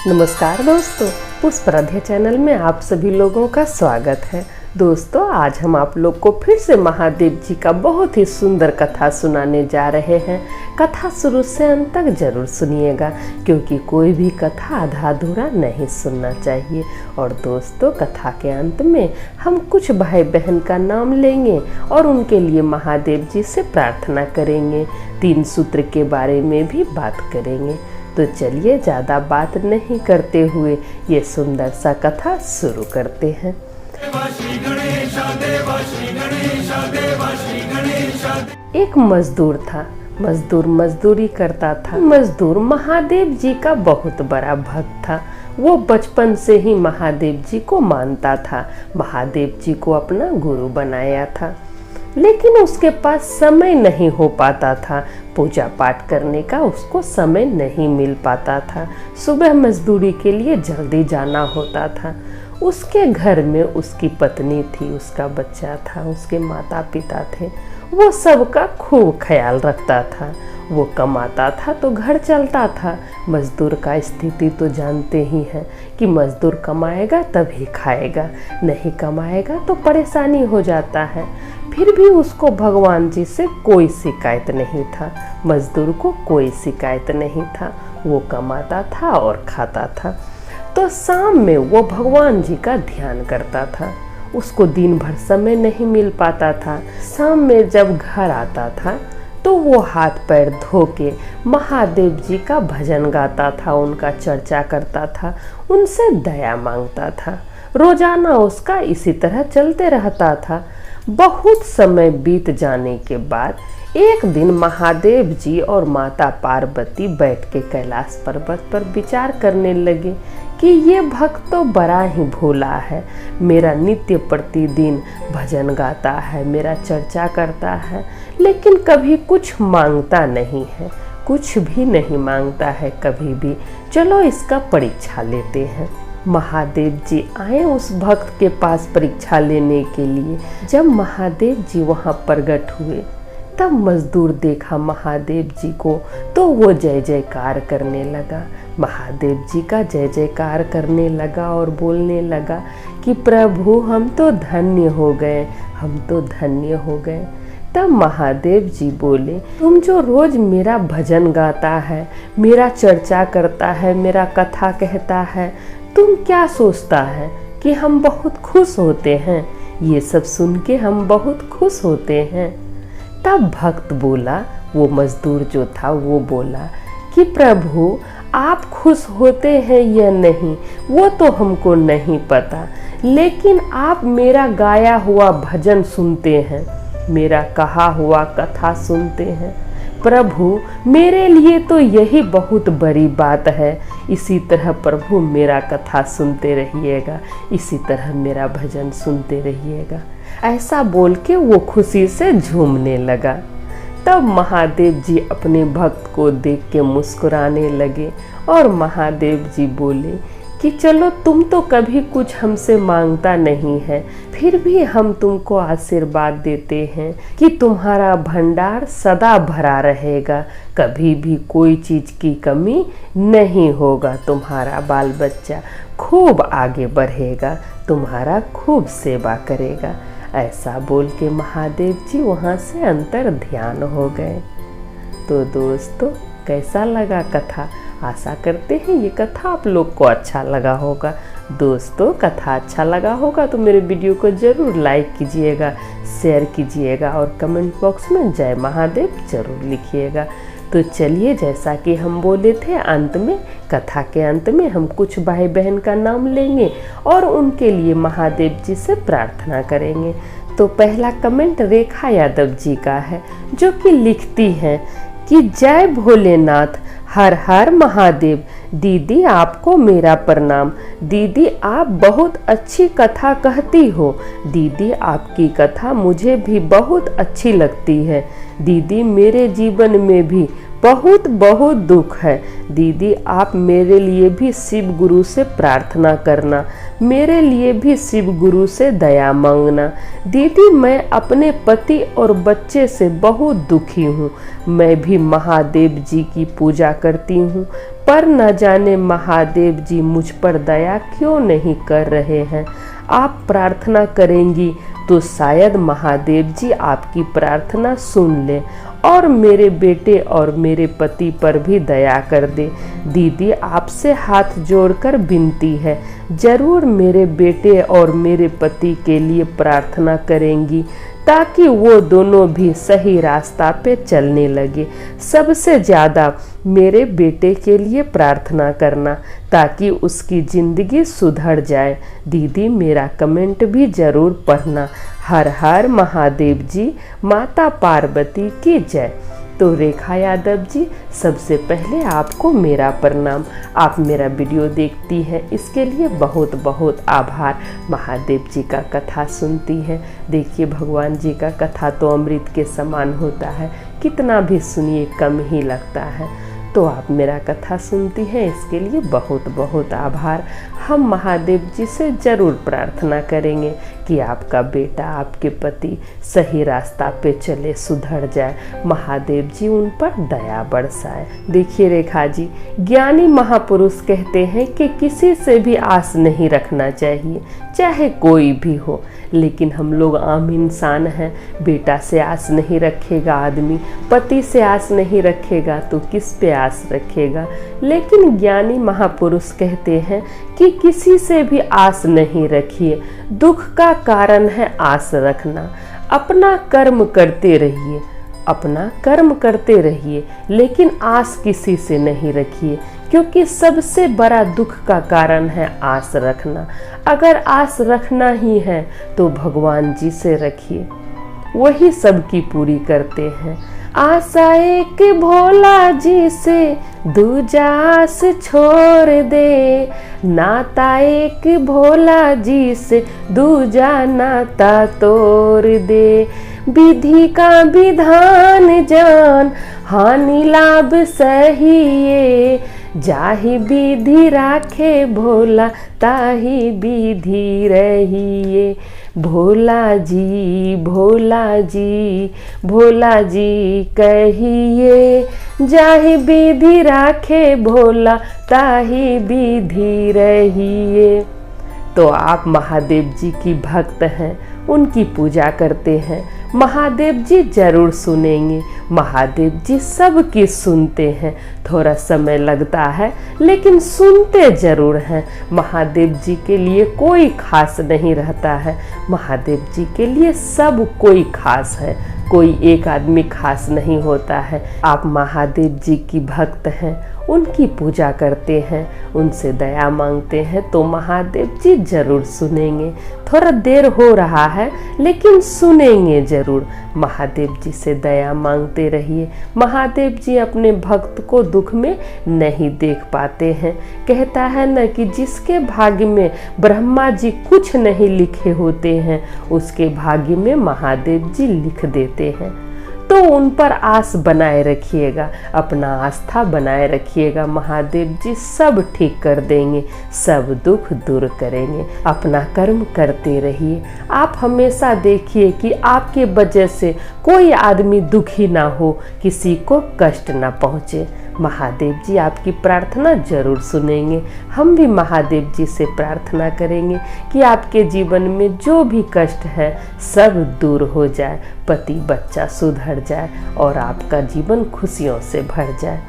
नमस्कार दोस्तों, पुष्पराध्या चैनल में आप सभी लोगों का स्वागत है। दोस्तों, आज हम आप लोग को फिर से महादेव जी का बहुत ही सुंदर कथा सुनाने जा रहे हैं। कथा शुरू से अंत तक जरूर सुनिएगा, क्योंकि कोई भी कथा आधा अधूरा नहीं सुनना चाहिए। और दोस्तों, कथा के अंत में हम कुछ भाई बहन का नाम लेंगे और उनके लिए महादेव जी से प्रार्थना करेंगे। 3 सूत्र के बारे में भी बात करेंगे। तो चलिए ज़्यादा बात नहीं करते हुए ये सुंदर सा कथा शुरू करते हैं। एक मजदूर था। मजदूर मजदूरी करता था। मजदूर महादेव जी का बहुत बड़ा भक्त था। वो बचपन से ही महादेव जी को मानता था, महादेव जी को अपना गुरु बनाया था। लेकिन उसके पास समय नहीं हो पाता था, पूजा पाठ करने का उसको समय नहीं मिल पाता था। सुबह मजदूरी के लिए जल्दी जाना होता था। उसके घर में उसकी पत्नी थी, उसका बच्चा था, उसके माता पिता थे। वो सबका खूब ख्याल रखता था। वो कमाता था तो घर चलता था। मजदूर का स्थिति तो जानते ही हैं कि मजदूर कमाएगा तभी खाएगा, नहीं कमाएगा तो परेशानी हो जाता है। फिर भी उसको भगवान जी से कोई शिकायत नहीं था। मजदूर को कोई शिकायत नहीं था। वो कमाता था और खाता था। तो शाम में वो भगवान जी का ध्यान करता था। उसको दिन भर समय नहीं मिल पाता था। शाम में जब घर आता था तो वो हाथ पैर धो के महादेव जी का भजन गाता था, उनका चर्चा करता था, उनसे दया मांगता था। रोजाना उसका इसी तरह चलते रहता था। बहुत समय बीत जाने के बाद एक दिन महादेव जी और माता पार्वती बैठ के कैलाश पर्वत पर विचार करने लगे कि ये भक्त तो बड़ा ही भोला है। मेरा नित्य प्रतिदिन भजन गाता है, मेरा चर्चा करता है, लेकिन कभी कुछ मांगता नहीं है, कुछ भी नहीं मांगता है कभी भी। चलो इसका परीक्षा लेते हैं। महादेव जी आए उस भक्त के पास परीक्षा लेने के लिए। जब महादेव जी वहाँ प्रकट हुए तब मजदूर देखा महादेव जी को तो वो जय जयकार करने लगा। महादेव जी का जय जयकार करने लगा और बोलने लगा कि प्रभु हम तो धन्य हो गए, हम तो धन्य हो गए। तब महादेव जी बोले, तुम जो रोज मेरा भजन गाता है, मेरा चर्चा करता है, मेरा कथा कहता है, तुम क्या सोचता है कि हम बहुत खुश होते हैं? ये सब सुन के हम बहुत खुश होते हैं। तब भक्त बोला, वो मजदूर जो था वो बोला कि प्रभु आप खुश होते हैं या नहीं वो तो हमको नहीं पता, लेकिन आप मेरा गाया हुआ भजन सुनते हैं, मेरा कहा हुआ कथा सुनते हैं। प्रभु मेरे लिए तो यही बहुत बड़ी बात है। इसी तरह प्रभु मेरा कथा सुनते रहिएगा, इसी तरह मेरा भजन सुनते रहिएगा। ऐसा बोल के वो खुशी से झूमने लगा। तब महादेव जी अपने भक्त को देख के मुस्कुराने लगे और महादेव जी बोले कि चलो तुम तो कभी कुछ हमसे मांगता नहीं है, फिर भी हम तुमको आशीर्वाद देते हैं कि तुम्हारा भंडार सदा भरा रहेगा, कभी भी कोई चीज़ की कमी नहीं होगा, तुम्हारा बाल बच्चा खूब आगे बढ़ेगा, तुम्हारा खूब सेवा करेगा। ऐसा बोल के महादेव जी वहाँ से अंतर ध्यान हो गए। तो दोस्तों, कैसा लगा कथा? आशा करते हैं ये कथा आप लोग को अच्छा लगा होगा। दोस्तों, कथा अच्छा लगा होगा तो मेरे वीडियो को ज़रूर लाइक कीजिएगा, शेयर कीजिएगा और कमेंट बॉक्स में जय महादेव ज़रूर लिखिएगा। तो चलिए, जैसा कि हम बोले थे, अंत में कथा के अंत में हम कुछ भाई बहन का नाम लेंगे और उनके लिए महादेव जी से प्रार्थना करेंगे। तो पहला कमेंट रेखा यादव जी का है, जो कि लिखती हैं कि जय भोलेनाथ, हर हर महादेव। दीदी आपको मेरा प्रणाम। दीदी आप बहुत अच्छी कथा कहती हो। दीदी आपकी कथा मुझे भी बहुत अच्छी लगती है। दीदी मेरे जीवन में भी बहुत बहुत दुख है। दीदी आप मेरे लिए भी शिव गुरु से प्रार्थना करना, मेरे लिए भी शिव गुरु से दया मांगना। दीदी मैं अपने पति और बच्चे से बहुत दुखी हूँ। मैं भी महादेव जी की पूजा करती हूँ, पर न जाने महादेव जी मुझ पर दया क्यों नहीं कर रहे हैं। आप प्रार्थना करेंगी तो शायद महादेव जी आपकी प्रार्थना सुन ले और मेरे बेटे और मेरे पति पर भी दया कर दे। दीदी आपसे हाथ जोड़कर विनती है, जरूर मेरे बेटे और मेरे पति के लिए प्रार्थना करेंगी ताकि वो दोनों भी सही रास्ता पे चलने लगे। सबसे ज़्यादा मेरे बेटे के लिए प्रार्थना करना ताकि उसकी ज़िंदगी सुधर जाए। दीदी मेरा कमेंट भी ज़रूर पढ़ना। हर हर महादेव जी, माता पार्वती की जय। तो रेखा यादव जी, सबसे पहले आपको मेरा प्रणाम। आप मेरा वीडियो देखती हैं, इसके लिए बहुत बहुत आभार। महादेव जी का कथा सुनती हैं। देखिए भगवान जी का कथा तो अमृत के समान होता है, कितना भी सुनिए कम ही लगता है। तो आप मेरा कथा सुनती हैं, इसके लिए बहुत बहुत आभार। हम महादेव जी से ज़रूर प्रार्थना करेंगे कि आपका बेटा, आपके पति सही रास्ता पे चले, सुधर जाए, महादेव जी उन पर दया बरसाए। देखिए रेखा जी, ज्ञानी महापुरुष कहते हैं कि किसी से भी आस नहीं रखना चाहिए, चाहे कोई भी हो। लेकिन हम लोग आम इंसान हैं, बेटा से आस नहीं रखेगा आदमी, पति से आस नहीं रखेगा तो किस पे आस रखेगा। लेकिन ज्ञानी महापुरुष कहते हैं कि किसी से भी आस नहीं रखिए, दुख का कारण है आस रखना। अपना कर्म करते रहिए, अपना कर्म करते रहिए, लेकिन आस किसी से नहीं रखिए, क्योंकि सबसे बड़ा दुख का कारण है आस रखना। अगर आस रखना ही है तो भगवान जी से रखिए, वही सबकी पूरी करते हैं। आशा एक भोला जी से दूजा आस छोड़ दे, नाता एक भोला जी से दूजा नाता तोड़ दे। विधि का विधान जान, हानि लाभ सहिए, जाहि विधि राखे भोला ताहि विधि रहिए। भोला जी, भोला जी, भोला जी कहिए, जाहि विधि राखे भोला ताहि विधि रहिए। तो आप महादेव जी की भक्त हैं, उनकी पूजा करते हैं, महादेव जी जरूर सुनेंगे। महादेव जी सबकी सुनते हैं, थोड़ा समय लगता है लेकिन सुनते जरूर हैं। महादेव जी के लिए कोई खास नहीं रहता है, महादेव जी के लिए सब कोई खास है, कोई एक आदमी खास नहीं होता है। आप महादेव जी की भक्त हैं, उनकी पूजा करते हैं, उनसे दया मांगते हैं तो महादेव जी जरूर सुनेंगे। थोड़ा देर हो रहा है लेकिन सुनेंगे जरूर। महादेव जी से दया मांगते रहिए। महादेव जी अपने भक्त को दुख में नहीं देख पाते हैं। कहता है न कि जिसके भाग्य में ब्रह्मा जी कुछ नहीं लिखे होते हैं, उसके भाग्य में महादेव जी लिख देते हैं। तो उन पर आस बनाए रखिएगा, अपना आस्था बनाए रखिएगा। महादेव जी सब ठीक कर देंगे, सब दुख दूर करेंगे। अपना कर्म करते रहिए। आप हमेशा देखिए कि आपके वजह से कोई आदमी दुखी ना हो, किसी को कष्ट ना पहुँचे। महादेव जी आपकी प्रार्थना जरूर सुनेंगे। हम भी महादेव जी से प्रार्थना करेंगे कि आपके जीवन में जो भी कष्ट है सब दूर हो जाए, पति बच्चा सुधर जाए और आपका जीवन खुशियों से भर जाए।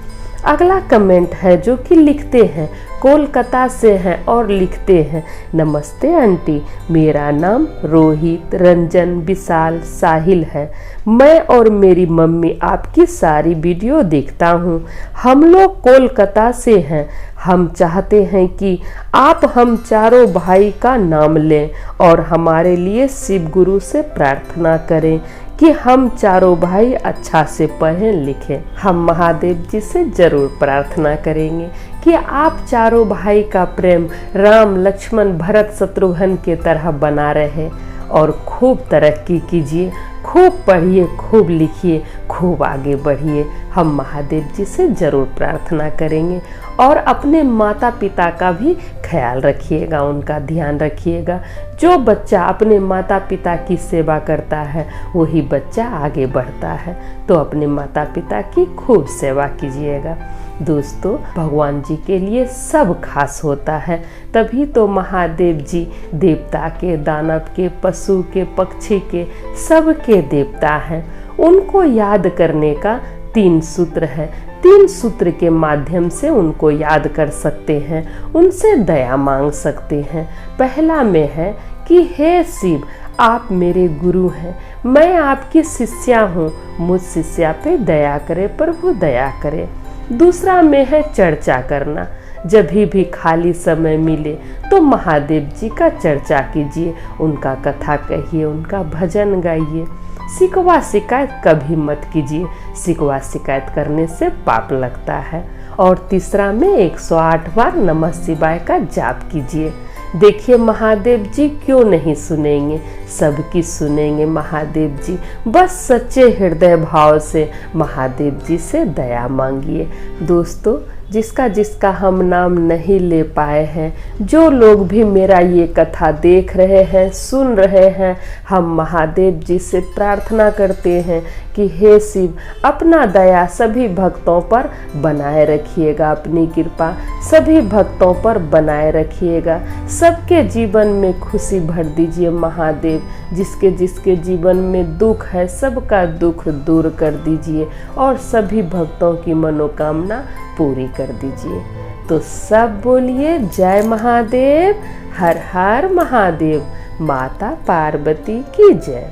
अगला कमेंट है जो कि लिखते हैं, कोलकाता से हैं और लिखते हैं, नमस्ते आंटी, मेरा नाम रोहित रंजन विशाल साहिल है। मैं और मेरी मम्मी आपकी सारी वीडियो देखता हूँ। हम लोग कोलकाता से हैं। हम चाहते हैं कि आप हम चारों भाई का नाम लें और हमारे लिए शिव गुरु से प्रार्थना करें कि हम चारों भाई अच्छा से पढ़ें लिखें। हम महादेव जी से जरूर प्रार्थना करेंगे कि आप चारों भाई का प्रेम राम लक्ष्मण भरत शत्रुघ्न के तरह बना रहे और खूब तरक्की कीजिए, खूब पढ़िए, खूब लिखिए, खूब आगे बढ़िए। हम महादेव जी से जरूर प्रार्थना करेंगे और अपने माता पिता का भी ख्याल रखिएगा, उनका ध्यान रखिएगा। जो बच्चा अपने माता पिता की सेवा करता है वही बच्चा आगे बढ़ता है। तो अपने माता पिता की खूब सेवा कीजिएगा। दोस्तों, भगवान जी के लिए सब खास होता है, तभी तो महादेव जी देवता के, दानव के, पशु के, पक्षी के, सबके देवता हैं। उनको याद करने का 3 सूत्र है। 3 सूत्र के माध्यम से उनको याद कर सकते हैं, उनसे दया मांग सकते हैं। पहला में है कि हे शिव, आप मेरे गुरु हैं, मैं आपकी शिष्या हूँ, मुझ शिष्या पे दया करे, प्रभु दया करे। दूसरा में है चर्चा करना। जब भी खाली समय मिले तो महादेव जी का चर्चा कीजिए, उनका कथा कहिए, उनका भजन गाइए। शिकवा शिकायत कभी मत कीजिए, शिकवा शिकायत करने से पाप लगता है। और तीसरा में 108 बार नमः शिवाय का जाप कीजिए। देखिए महादेव जी क्यों नहीं सुनेंगे, सबकी सुनेंगे महादेव जी। बस सच्चे हृदय भाव से महादेव जी से दया मांगिए। दोस्तों, जिसका जिसका हम नाम नहीं ले पाए हैं, जो लोग भी मेरा ये कथा देख रहे हैं, सुन रहे हैं, हम महादेव जी से प्रार्थना करते हैं कि हे शिव, अपना दया सभी भक्तों पर बनाए रखिएगा, अपनी कृपा सभी भक्तों पर बनाए रखिएगा। सबके जीवन में खुशी भर दीजिए महादेव। जिसके जिसके जीवन में दुख है, सबका दुख दूर कर दीजिए और सभी भक्तों की मनोकामना पूरी कर दीजिए। तो सब बोलिए जय महादेव, हर हर महादेव, माता पार्वती की जय।